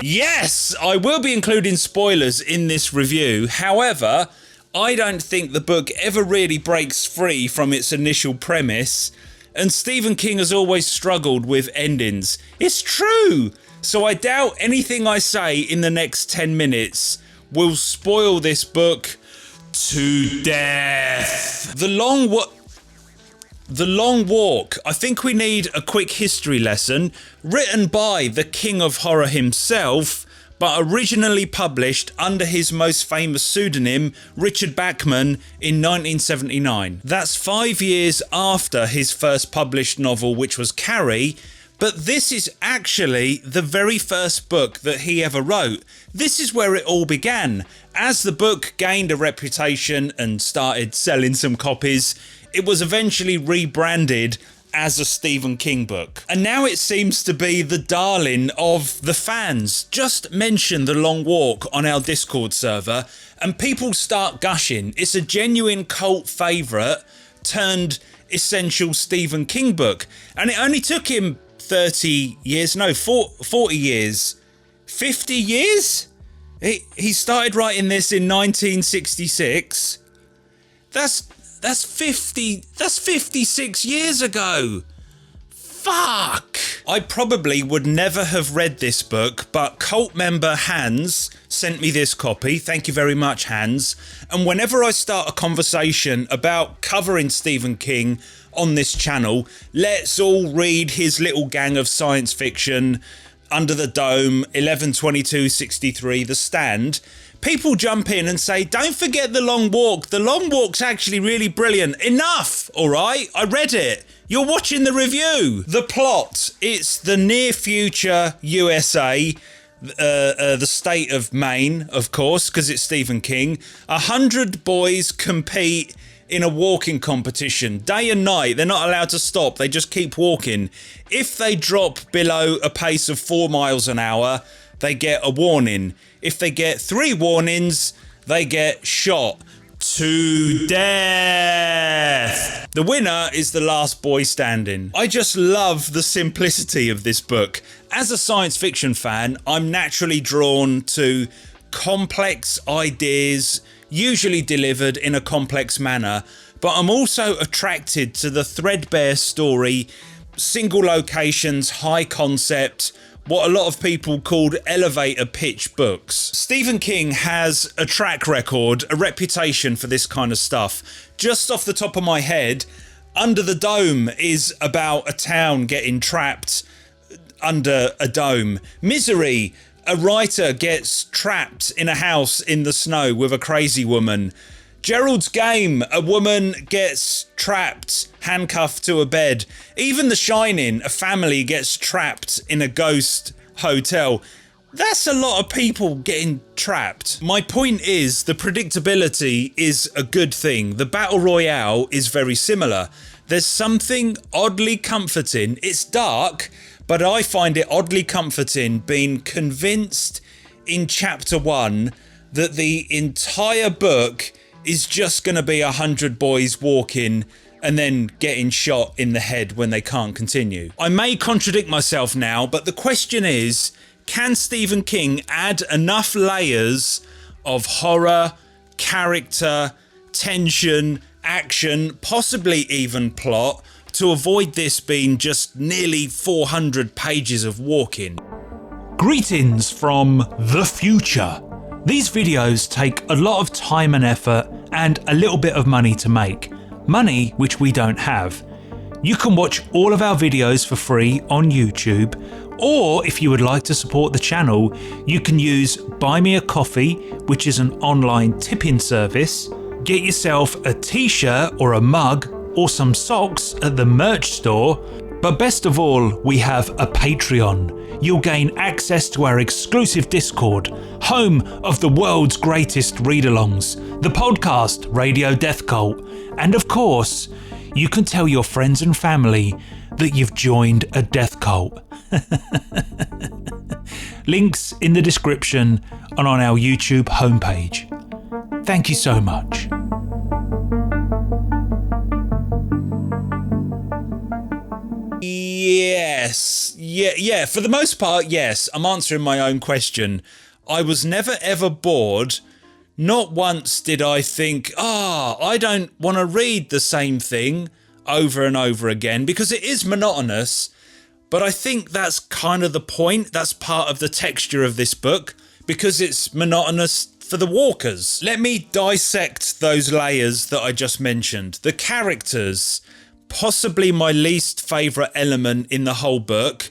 Yes, I will be including spoilers in this review. However, I don't think the book ever really breaks free from its initial premise, and Stephen King has always struggled with endings. It's true! So I doubt anything I say in the next 10 minutes will spoil this book to death. The Long Walk. I think we need a quick history lesson. Written by the King of Horror himself, but originally published under his most famous pseudonym, Richard Bachman, in 1979. That's 5 years after his first published novel, which was Carrie, but this is actually the very first book that he ever wrote. This is where it all began. As the book gained a reputation and started selling some copies, it was eventually rebranded as a Stephen King book. And now it seems to be the darling of the fans. Just mention The Long Walk on our Discord server and people start gushing. It's a genuine cult favourite turned essential Stephen King book. And it only took him 40 years. 50 years? He started writing this in 1966. That's 56 years ago. Fuck. I probably would never have read this book, but cult member Hans sent me this copy. Thank you very much, Hans. And whenever I start a conversation about covering Stephen King on this channel, let's all read his little gang of science fiction, Under the Dome, 11/22/63, The Stand. People jump in and say, don't forget The Long Walk. The Long Walk's actually really brilliant. Enough, all right? I read it. You're watching the review. The plot, it's the near future USA, the state of Maine, of course, because it's Stephen King. 100 boys compete in a walking competition. Day and night, they're not allowed to stop. They just keep walking. If they drop below a pace of 4 miles an hour, they get a warning. If they get 3 warnings, they get shot to death. The winner is the last boy standing. I just love the simplicity of this book. As a science fiction fan, I'm naturally drawn to complex ideas, usually delivered in a complex manner, but I'm also attracted to the threadbare story, single locations, high concept, what a lot of people called elevator pitch books. Stephen King has a track record, a reputation for this kind of stuff. Just off the top of my head, Under the Dome is about a town getting trapped under a dome. Misery, a writer gets trapped in a house in the snow with a crazy woman. Gerald's Game, a woman gets trapped, handcuffed to a bed. Even The Shining, a family gets trapped in a ghost hotel. That's a lot of people getting trapped. My point is, the predictability is a good thing. The Battle Royale is very similar. There's something oddly comforting. It's dark, but I find it oddly comforting being convinced in chapter 1 that the entire book is just going to be 100 boys walking and then getting shot in the head when they can't continue. I may contradict myself now, but the question is, can Stephen King add enough layers of horror, character, tension, action, possibly even plot, to avoid this being just nearly 400 pages of walking? Greetings from the future. These videos take a lot of time and effort and a little bit of money to make. Money which we don't have. You can watch all of our videos for free on YouTube, or if you would like to support the channel, you can use Buy Me a Coffee, which is an online tipping service. Get yourself a t-shirt or a mug or some socks at the merch store. But best of all, we have a Patreon. You'll gain access to our exclusive Discord, home of the world's greatest read-alongs, the podcast Radio Death Cult, and of course, you can tell your friends and family that you've joined a death cult. Links in the description and on our YouTube homepage. Thank you so much. Yeah, for the most part, yes. I'm answering my own question. I was never ever bored. Not once did I think, I don't want to read the same thing over and over again, because it is monotonous. But I think that's kind of the point. That's part of the texture of this book, because it's monotonous for the walkers. Let me dissect those layers that I just mentioned. The characters, possibly my least favourite element in the whole book.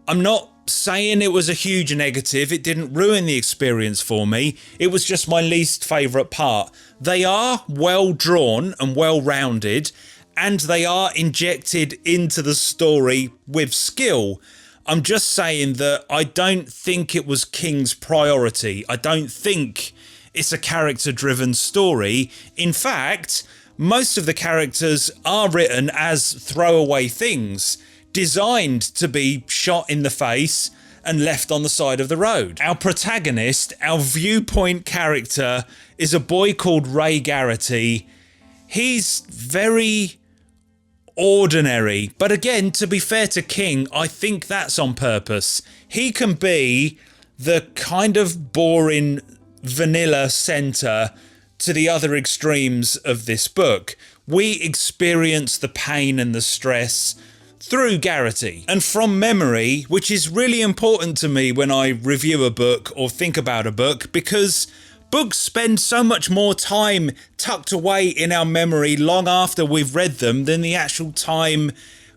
I'm not saying it was a huge negative. It didn't ruin the experience for me. It was just my least favourite part. They are well drawn and well rounded, and they are injected into the story with skill. I'm just saying that I don't think it was King's priority. I don't think it's a character-driven story. In fact, most of the characters are written as throwaway things, designed to be shot in the face and left on the side of the road. Our protagonist, our viewpoint character, is a boy called Ray Garrity. He's very ordinary, but again, to be fair to King, I think that's on purpose. He can be the kind of boring vanilla centre to the other extremes of this book. We experience the pain and the stress through Garrity. And from memory, which is really important to me when I review a book or think about a book, because books spend so much more time tucked away in our memory long after we've read them than the actual time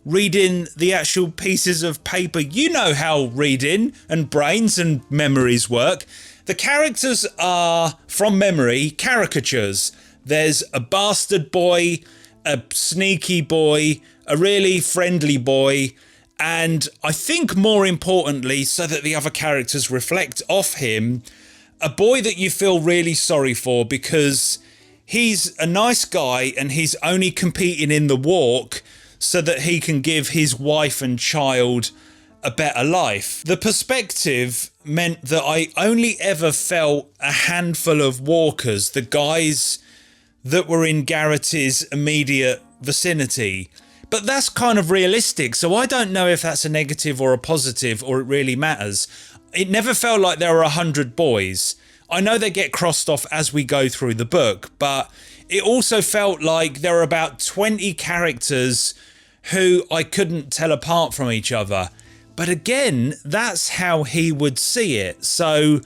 reading the actual pieces of paper. You know how reading and brains and memories work. The characters are, from memory, caricatures. There's a bastard boy, a sneaky boy, a really friendly boy, and I think more importantly, so that the other characters reflect off him, a boy that you feel really sorry for, because he's a nice guy and he's only competing in the walk so that he can give his wife and child a better life. The perspective meant that I only ever felt a handful of walkers, the guys that were in Garrity's immediate vicinity. But that's kind of realistic, so I don't know if that's a negative or a positive, or it really matters. It never felt like there were 100 boys. I know they get crossed off as we go through the book, but it also felt like there were about 20 characters who I couldn't tell apart from each other. But again, that's how he would see it. So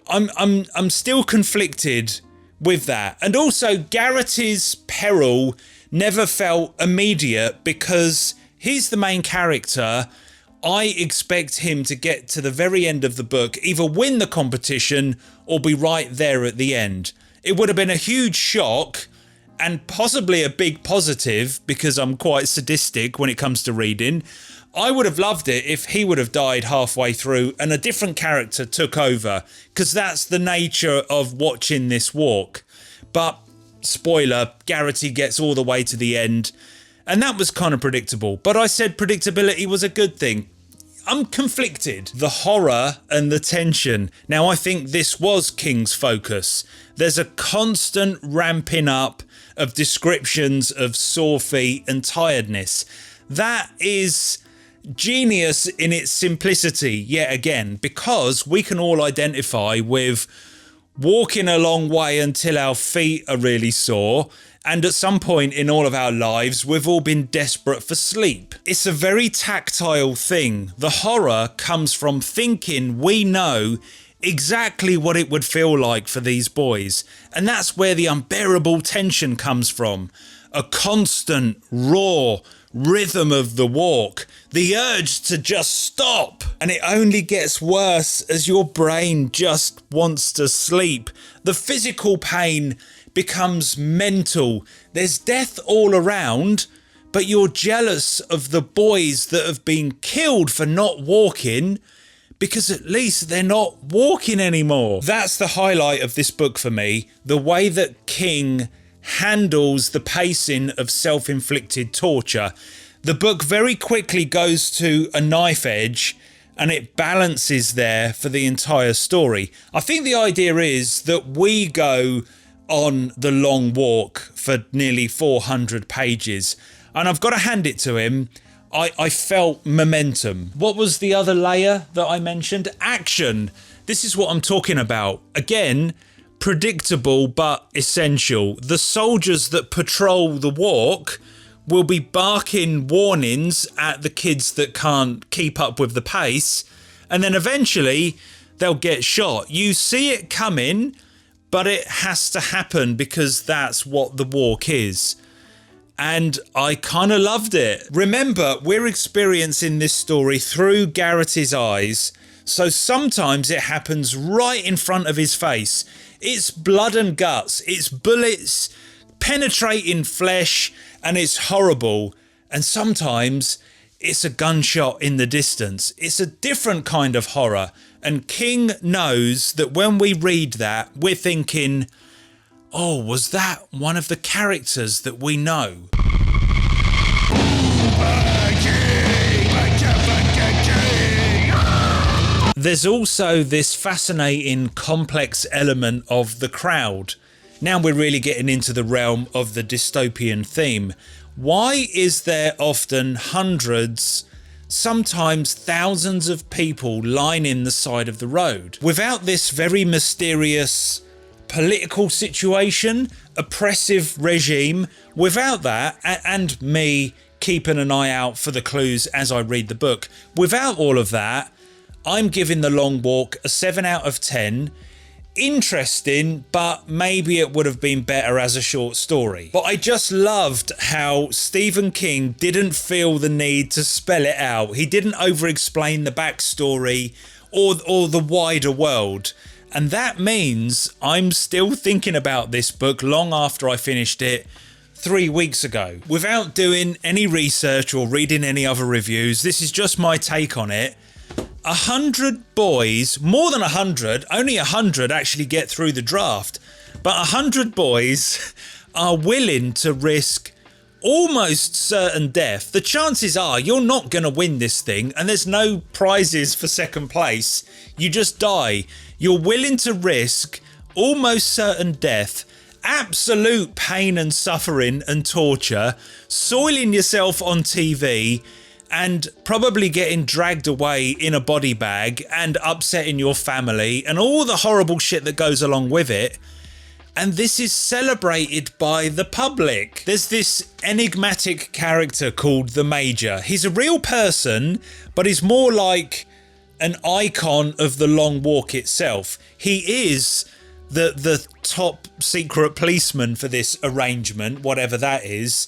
I'm still conflicted with that. And also, Garrity's peril never felt immediate, because he's the main character. I expect him to get to the very end of the book, either win the competition or be right there at the end. It would have been a huge shock and possibly a big positive, because I'm quite sadistic when it comes to reading. I would have loved it if he would have died halfway through and a different character took over, because that's the nature of watching this walk. But spoiler, Garrity gets all the way to the end, and that was kind of predictable. But I said predictability was a good thing. I'm conflicted. The horror and the tension. Now, I think this was King's focus. There's a constant ramping up of descriptions of sore feet and tiredness. That is genius in its simplicity yet again, because we can all identify with walking a long way until our feet are really sore, and at some point in all of our lives we've all been desperate for sleep. It's a very tactile thing. The horror comes from thinking we know exactly what it would feel like for these boys, and that's where the unbearable tension comes from. A constant raw rhythm of the walk, the urge to just stop, and it only gets worse as your brain just wants to sleep. The physical pain becomes mental. There's death all around, but you're jealous of the boys that have been killed for not walking, because at least they're not walking anymore. That's the highlight of this book for me, the way that King handles the pacing of self-inflicted torture. The book very quickly goes to a knife edge, and it balances there for the entire story. I think the idea is that we go on the long walk for nearly 400 pages, and I've got to hand it to him. I felt momentum. What was the other layer that I mentioned? Action. This is what I'm talking about. Again, predictable but essential. The soldiers that patrol the walk will be barking warnings at the kids that can't keep up with the pace, and then eventually they'll get shot. You see it coming, but it has to happen because that's what the walk is. And I kind of loved it. Remember, we're experiencing this story through Garrett's eyes, so sometimes it happens right in front of his face. It's blood and guts, it's bullets penetrating flesh, and it's horrible. And sometimes it's a gunshot in the distance. It's a different kind of horror. And King knows that when we read that, we're thinking, oh, was that one of the characters that we know? There's also this fascinating, complex element of the crowd. Now we're really getting into the realm of the dystopian theme. Why is there often hundreds, sometimes thousands of people lining the side of the road? Without this very mysterious political situation, oppressive regime, without that, and me keeping an eye out for the clues as I read the book, without all of that, I'm giving The Long Walk a 7 out of 10. Interesting, but maybe it would have been better as a short story. But I just loved how Stephen King didn't feel the need to spell it out. He didn't over-explain the backstory or the wider world. And that means I'm still thinking about this book long after I finished it 3 weeks ago. Without doing any research or reading any other reviews, this is just my take on it. 100 boys, more than 100, only 100 actually get through the draft, but 100 boys are willing to risk almost certain death. The chances are you're not going to win this thing, and there's no prizes for second place. You just die. You're willing to risk almost certain death, absolute pain and suffering and torture, soiling yourself on TV, and probably getting dragged away in a body bag and upsetting your family and all the horrible shit that goes along with it. And this is celebrated by the public. There's this enigmatic character called the Major. He's a real person, but he's more like an icon of the Long Walk itself. He is the top secret policeman for this arrangement, whatever that is.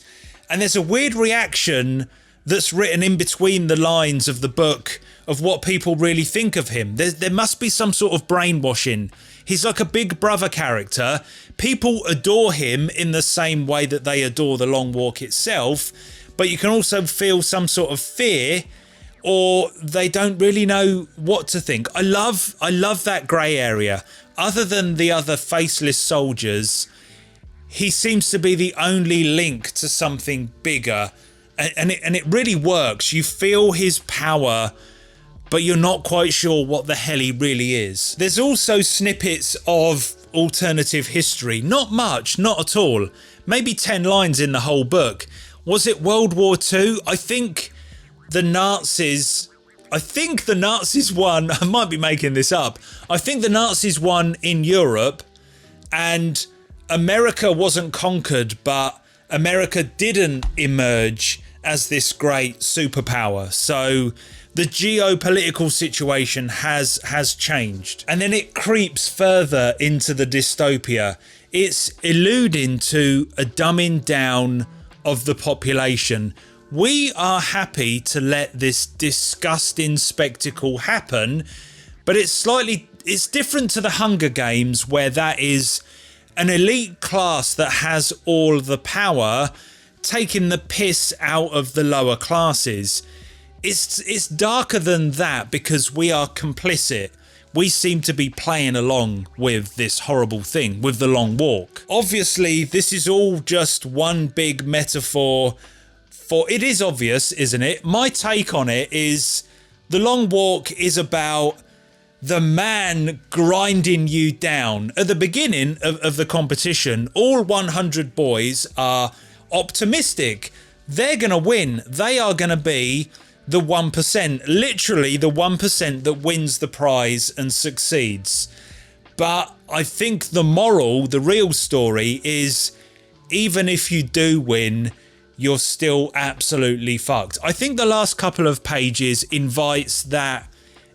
And there's a weird reaction that's written in between the lines of the book of what people really think of him. There must be some sort of brainwashing. He's like a Big Brother character. People adore him in the same way that they adore The Long Walk itself, but you can also feel some sort of fear, or they don't really know what to think. I love that grey area. Other than the other faceless soldiers, he seems to be the only link to something bigger. And it really works. You feel his power, but you're not quite sure what the hell he really is. There's also snippets of alternative history. Not much, not at all. Maybe 10 lines in the whole book. Was it World War II? I think the Nazis won. I might be making this up. I think the Nazis won in Europe, and America wasn't conquered, but America didn't emerge as this great superpower. So the geopolitical situation has changed. And then it creeps further into the dystopia. It's alluding to a dumbing down of the population. We are happy to let this disgusting spectacle happen, but it's different to the Hunger Games, where that is an elite class that has all the power, taking the piss out of the lower classes. It's darker than that because we are complicit. We seem to be playing along with this horrible thing, with The Long Walk. Obviously, this is all just one big metaphor for... It is obvious, isn't it? My take on it is The Long Walk is about the man grinding you down. At the beginning of the competition, all 100 boys are optimistic. they're going to win. They are going to be the 1%, literally the 1% that wins the prize and succeeds. But I think the moral, the real story is, even if you do win, you're still absolutely fucked. I think the last couple of pages invites that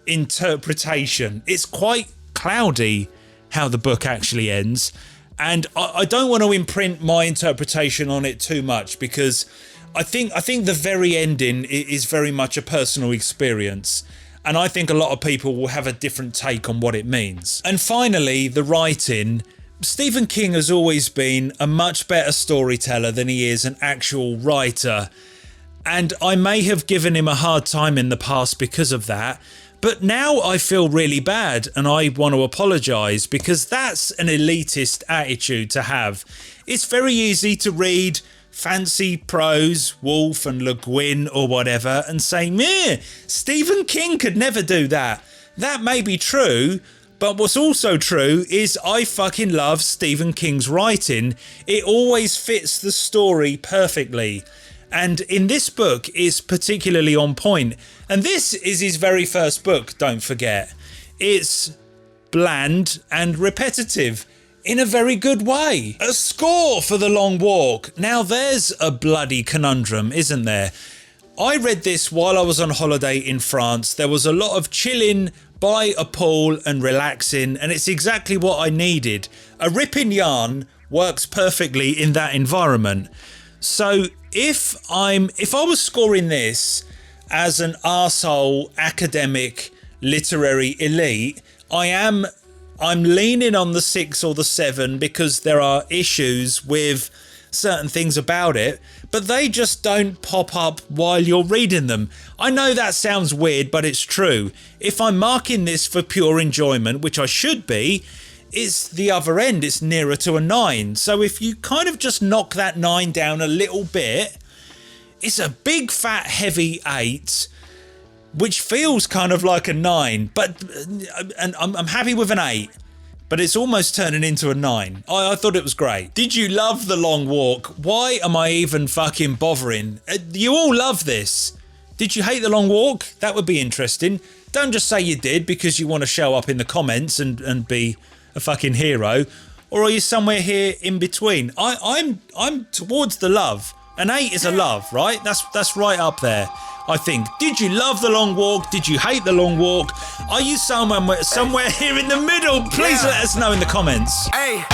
interpretation. It's quite cloudy how the book actually ends, and I don't want to imprint my interpretation on it too much, because I think the very ending is very much a personal experience, and I think a lot of people will have a different take on what it means. And finally, the writing. Stephen King has always been a much better storyteller than he is an actual writer, and I may have given him a hard time in the past because of that, but now I feel really bad and I want to apologise, because that's an elitist attitude to have. It's very easy to read fancy prose, Woolf and Le Guin or whatever, and say, meh, Stephen King could never do that. That may be true, but what's also true is I fucking love Stephen King's writing. It always fits the story perfectly. And in this book, it's particularly on point. And this is his very first book, don't forget. It's bland and repetitive in a very good way. A score for The Long Walk. Now there's a bloody conundrum, isn't there? I read this while I was on holiday in France. There was a lot of chilling by a pool and relaxing, and it's exactly what I needed. A ripping yarn works perfectly in that environment. So if I was scoring this as an arsehole academic literary elite, I'm leaning on the 6 or the 7, because there are issues with certain things about it, but they just don't pop up while you're reading them. I know that sounds weird, but it's true. If I'm marking this for pure enjoyment, which I should be, it's the other end. It's nearer to a 9. So if you kind of just knock that 9 down a little bit, it's a big fat heavy 8, which feels kind of like a 9, and I'm happy with an 8. But it's almost turning into a 9. I thought it was great. Did you love The Long Walk? Why am I even fucking bothering? You all love this. Did you hate The Long Walk? That would be interesting. Don't just say you did because you want to show up in the comments and be a fucking hero. Or are you somewhere here in between? I'm towards the love. An 8 is a love, right? That's right up there, I think. Did you love The Long Walk? Did you hate The Long Walk? Are you somewhere here in the middle? Please let us know in the comments. Hey,